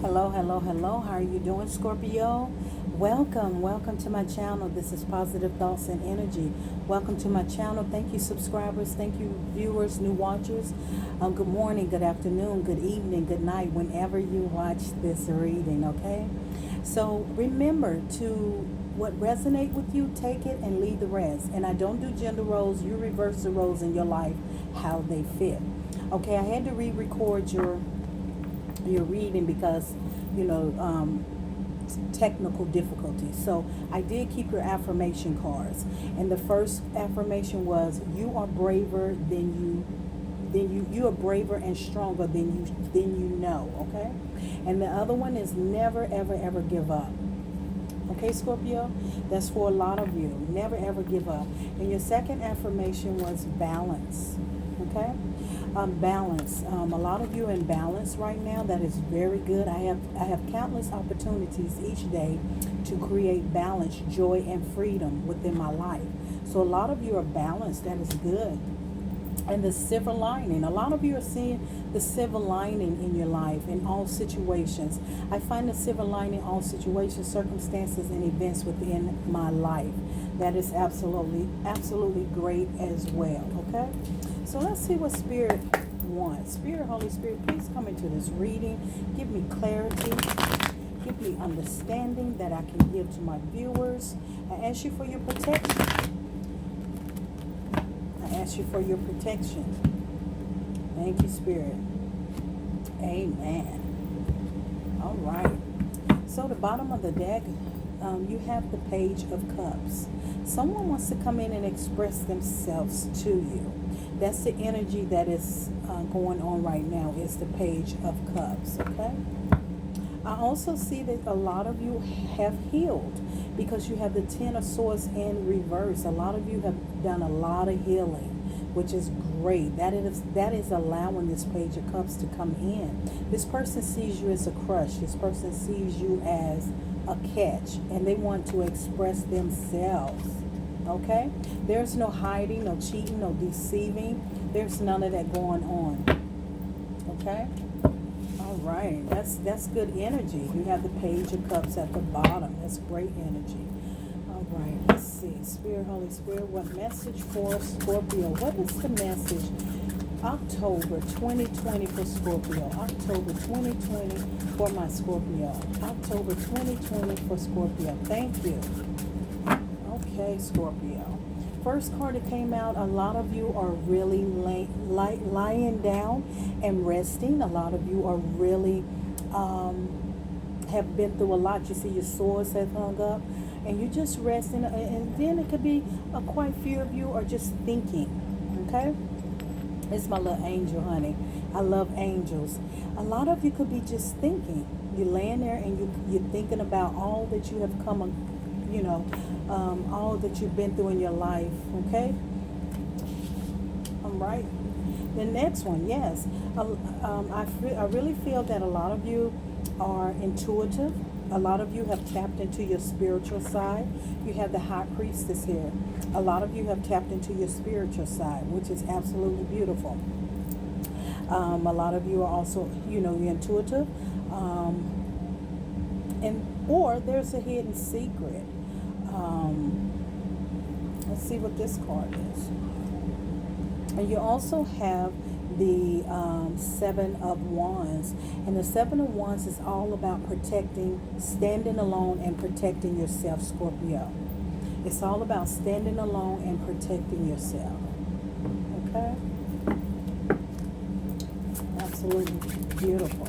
Hello, hello, hello. How are you doing, Scorpio? Welcome to my channel. This is Positive Thoughts and Energy. Welcome to my channel. Thank you, subscribers. Thank you, viewers, new watchers. Good morning, good afternoon, good evening, good night, whenever you watch this reading, okay? So remember to what resonate with you, take it and leave the rest. And I don't do gender roles. You reverse the roles in your life how they fit. Okay, I had to re-record your reading because technical difficulties. So I did keep your affirmation cards, and the first affirmation was you are braver you are braver and stronger than you know. Okay, and the other one is never ever ever give up. Okay, Scorpio, that's for a lot of you. Never ever give up. And your second affirmation was balance. Okay, balance. A lot of you in balance right now. That is very good. I have countless opportunities each day to create balance, joy, and freedom within my life. So a lot of you are balanced. That is good. And the silver lining. A lot of you are seeing the silver lining in your life in all situations. I find the silver lining in all situations, circumstances, and events within my life. That is absolutely great as well. Okay? So let's see what Spirit wants. Spirit, Holy Spirit, please come into this reading. Give me clarity. Give me understanding that I can give to my viewers. I ask you for your protection. I ask you for your protection. Thank you, Spirit. Amen. All right. So the bottom of the deck, you have the Page of Cups. Someone wants to come in and express themselves to you. That's the energy that is going on right now, is the Page of Cups. Okay. I also see that a lot of you have healed because you have the Ten of Swords in reverse. A lot of you have done a lot of healing, which is great. That is allowing this Page of Cups to come in. This person sees you as a crush. This person sees you as a catch, and they want to express themselves. Okay? There's no hiding, no cheating, no deceiving. There's none of that going on. Okay? All right, that's good energy. You have the Page of Cups at the bottom. That's great energy. All right, let's see. Spirit, Holy Spirit, what message for Scorpio? What is the message? October 2020 for Scorpio. October 2020 for my Scorpio. October 2020 for Scorpio. Thank you. Okay, Scorpio. First card that came out, a lot of you are really lying down and resting. A lot of you are really have been through a lot. You see your swords have hung up, and you're just resting. And then it could be quite few of you are just thinking. Okay, it's my little angel, honey. I love angels. A lot of you could be just thinking. You're laying there and you're thinking about all that you have come, all that you've been through in your life. Okay. All right. The next one, yes. I really feel that a lot of you are intuitive. A lot of you have tapped into your spiritual side. You have the High Priestess here. A lot of you have tapped into your spiritual side, which is absolutely beautiful. A lot of you are also, you're intuitive. Or there's a hidden secret. Let's see what this card is. And you also have the Seven of Wands. And the Seven of Wands is all about protecting, standing alone and protecting yourself, Scorpio. It's all about standing alone and protecting yourself. Okay? Absolutely beautiful.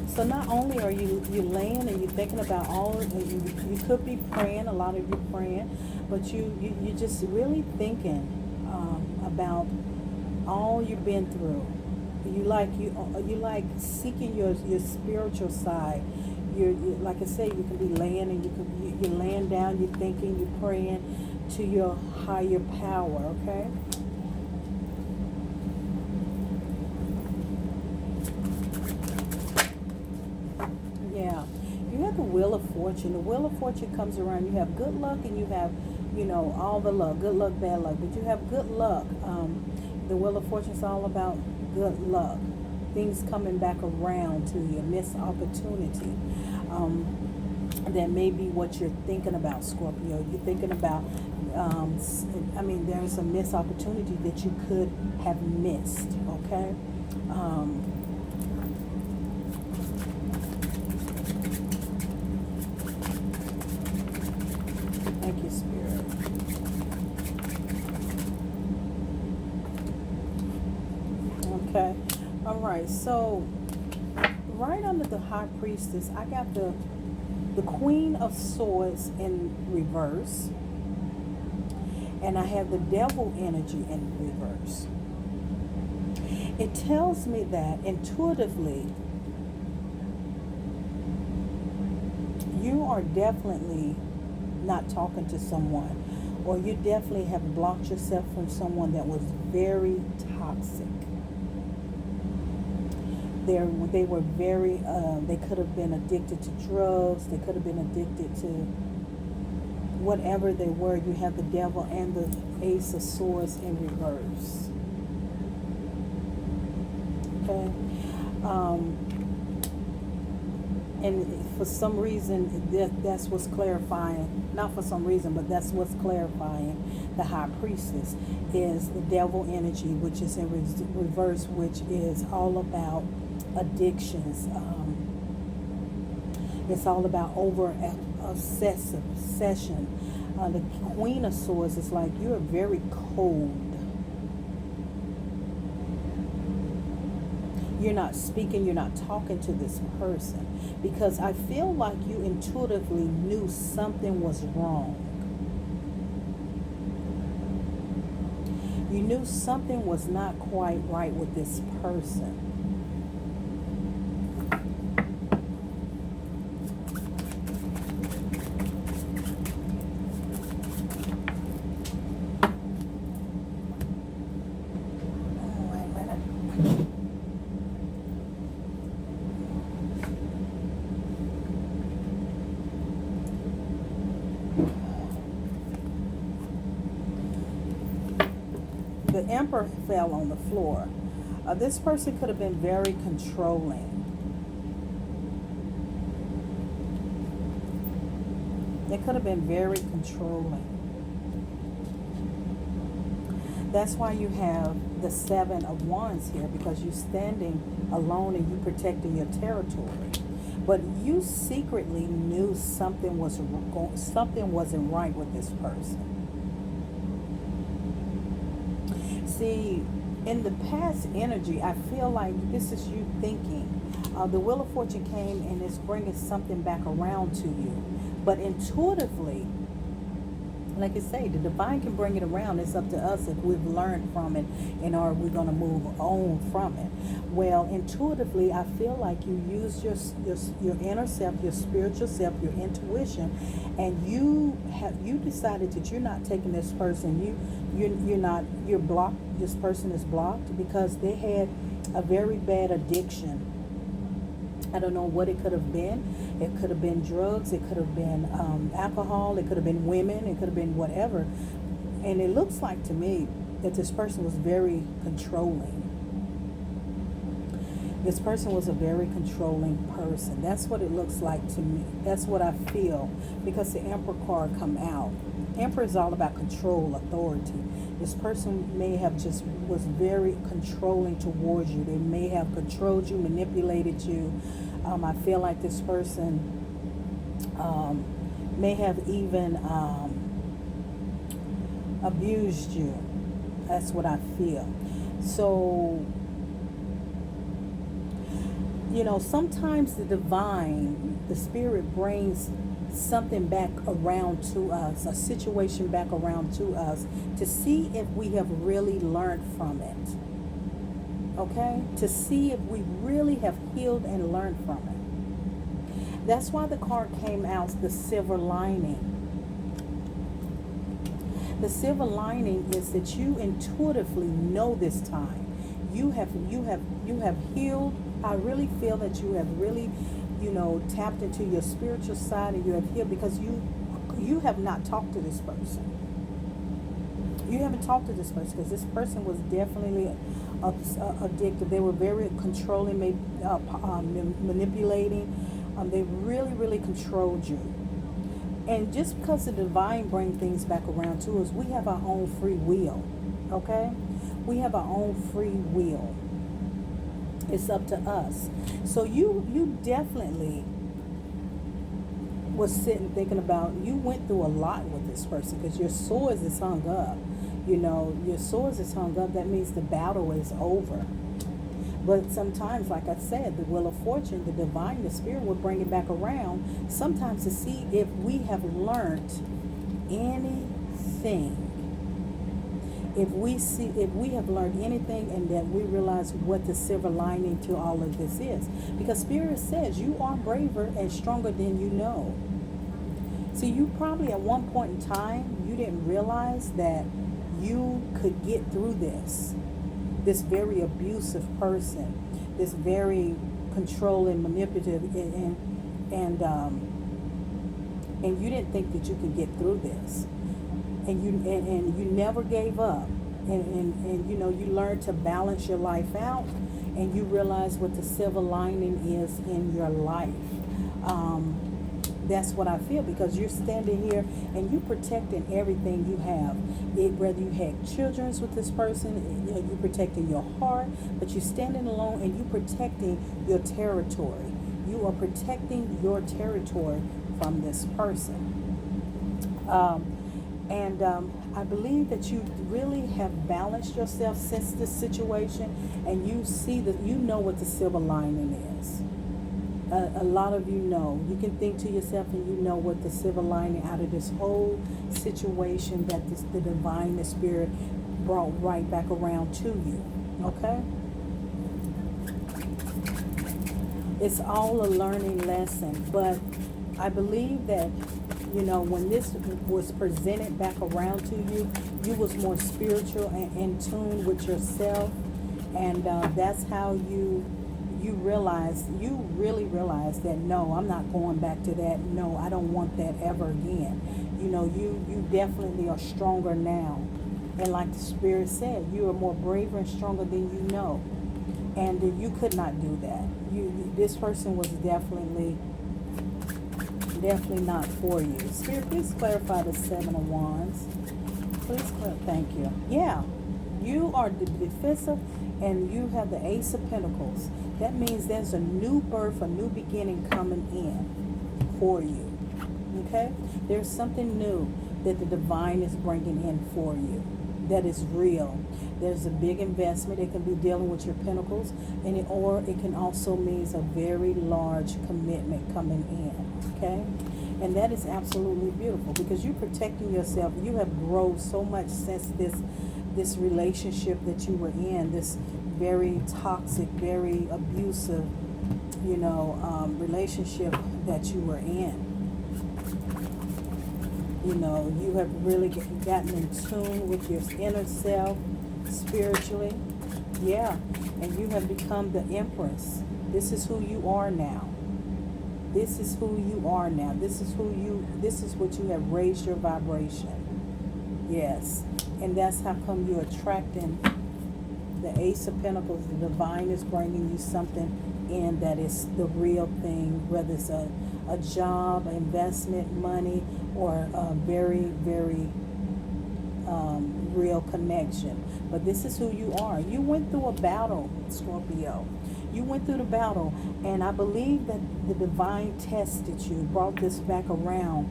So not only are you laying and you're thinking about you could be praying, a lot of you praying, but you just really thinking about all you've been through. You like seeking your spiritual side. You like I said, you can be laying and you're laying down, you're thinking, you're praying to your higher power. Okay. Yeah, you have the Wheel of Fortune. The Wheel of Fortune comes around. You have good luck and you have, all the luck. Good luck, bad luck. But you have good luck. The Wheel of Fortune is all about good luck. things coming back around to you, missed opportunity. That may be what you're thinking about, Scorpio. You're thinking about, there's a missed opportunity that you could have missed, okay? Thank you, Spirit. Okay. All right. So, right under the High Priestess, I got the Queen of Swords in reverse. And I have the Devil energy in reverse. It tells me that intuitively, you are definitely not talking to someone, or you definitely have blocked yourself from someone that was very toxic. They were very, they could have been addicted to drugs, they could have been addicted to whatever they were. You have the Devil and the Ace of Swords in reverse. Okay? And for some reason, that's what's clarifying. Not for some reason, but that's what's clarifying the High Priestess is the Devil energy, which is in reverse, which is all about addictions. It's all about obsession. The Queen of Swords is like you're very cold. You're not speaking, you're not talking to this person, because I feel like you intuitively knew something was wrong. You knew something was not quite right with this person. The Emperor fell on the floor. This person could have been very controlling. They could have been very controlling. That's why you have the Seven of Wands here, because you're standing alone and you protecting your territory. But you secretly knew something wasn't right with this person. See, in the past energy, I feel like this is you thinking. The Wheel of Fortune came and it's bringing something back around to you. But intuitively, like I say, the divine can bring it around. It's up to us if we've learned from it and are we going to move on from it. Well, intuitively, I feel like you used your inner self, your spiritual self, your intuition, and you decided that you're not taking this person. You're blocked. This person is blocked because they had a very bad addiction. I don't know what it could have been. It could have been drugs. It could have been alcohol. It could have been women. It could have been whatever. And it looks like to me that this person was very controlling. This person was a very controlling person. That's what it looks like to me. That's what I feel, because the Emperor card come out. Emperor is all about control, authority. This person may have was very controlling towards you. They may have controlled you, manipulated you. I feel like this person may have even abused you. That's what I feel. So, sometimes the divine, the spirit brings something back around to us, a situation back around to us, to see if we have really learned from it. Okay? To see if we really have healed and learned from it. That's why the card came out, the silver lining. The silver lining is that you intuitively know this time. You have healed. I really feel that you have really, tapped into your spiritual side, and you have healed, because you have not talked to this person. You haven't talked to this person because this person was definitely addictive. They were very controlling, manipulating. They really, really controlled you. And just because the divine bring things back around to us, we have our own free will. Okay? We have our own free will. It's up to us. So you definitely was sitting thinking about, you went through a lot with this person because your swords is hung up. You know, your swords is hung up. That means the battle is over. But sometimes, like I said, the wheel of fortune, the divine, the spirit will bring it back around. Sometimes to see if we have learned anything. If we have learned anything, and that we realize what the silver lining to all of this is. Because spirit says you are braver and stronger than you know. So you probably at one point in time, you didn't realize that you could get through this very abusive person, this very controlling, manipulative, and you didn't think that you could get through this, and you never gave up, and you know, you learned to balance your life out, and you realize what the silver lining is in your life. That's what I feel, because you're standing here and you protecting everything you have. Whether you had children with this person, you're protecting your heart, but you're standing alone and you're protecting your territory. You are protecting your territory from this person. I believe that you really have balanced yourself since this situation, and you see that you know what the silver lining is. A lot of you know. You can think to yourself and you know what the silver lining out of this whole situation that the divine, the spirit brought right back around to you. Okay? It's all a learning lesson. But I believe that, you know, when this was presented back around to you, you was more spiritual and in tune with yourself. And that's how you really realize that, no, I'm not going back to that. No, I don't want that ever again. You know, you definitely are stronger now. And like the spirit said, you are more braver and stronger than you know. And you could not do that. This person was definitely not for you. Spirit, please clarify the Seven of Wands. Please thank you. Yeah, you are the defensive, and you have the Ace of Pentacles. That means there's a new birth, a new beginning coming in for you. Okay? There's something new that the divine is bringing in for you that is real. There's a big investment. It can be dealing with your pentacles, or it can also mean a very large commitment coming in. Okay? And that is absolutely beautiful, because you're protecting yourself. You have grown so much since this relationship that you were in, this very toxic, very abusive, relationship that you were in. You know, you have really gotten in tune with your inner self spiritually. Yeah. And you have become the Empress. This is who you are now. This is who you are now. This is what you have raised your vibration. Yes. And that's how come you're attracting the Ace of Pentacles. The divine is bringing you something in that is the real thing, whether it's a job, investment, money, or a very, very real connection. But this is who you are. You went through a battle, Scorpio. You went through the battle, and I believe that the divine tested you, brought this back around,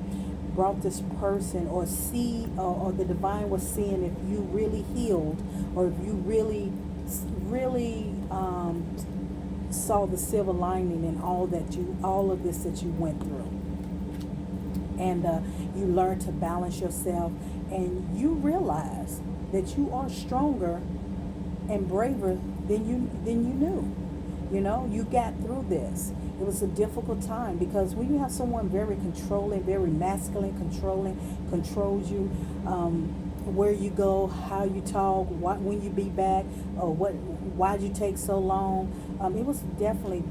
brought this person, or the divine was seeing if you really healed, or if you really saw the silver lining in all of this that you went through. And you learned to balance yourself, and you realize that you are stronger and braver than you knew. You know, you got through this. It was a difficult time, because when you have someone very controlling, very masculine, controls you, where you go, how you talk, when you be back, or why'd you take so long? It was definitely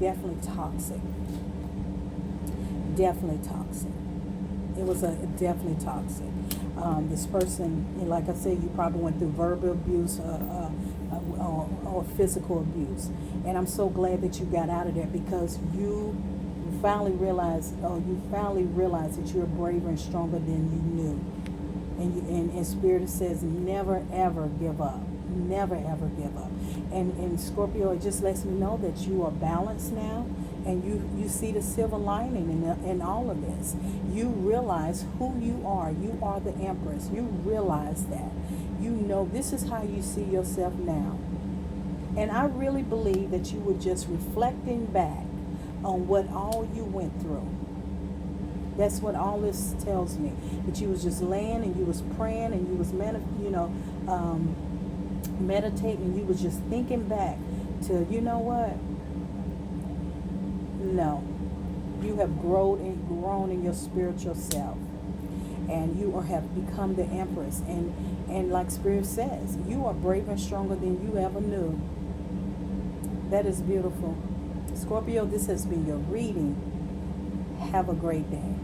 toxic. Definitely toxic. It was definitely toxic. This person, like I said, you probably went through verbal abuse, or physical abuse. And I'm so glad that you got out of there, because you finally realized, that you're braver and stronger than you knew. And Spirit says, never ever give up. Never ever give up. And Scorpio, it just lets me know that you are balanced now, and you see the silver lining in all of this. You realize who you are. You are the Empress. You realize that. You know this is how you see yourself now. And I really believe that you were just reflecting back on what all you went through. That's what all this tells me. That you was just laying and you was praying and you was meditating, and you was just thinking back to, you know what? No. You have grown in your spiritual self. And you have become the Empress. And like Spirit says, you are braver and stronger than you ever knew. That is beautiful. Scorpio, this has been your reading. Have a great day.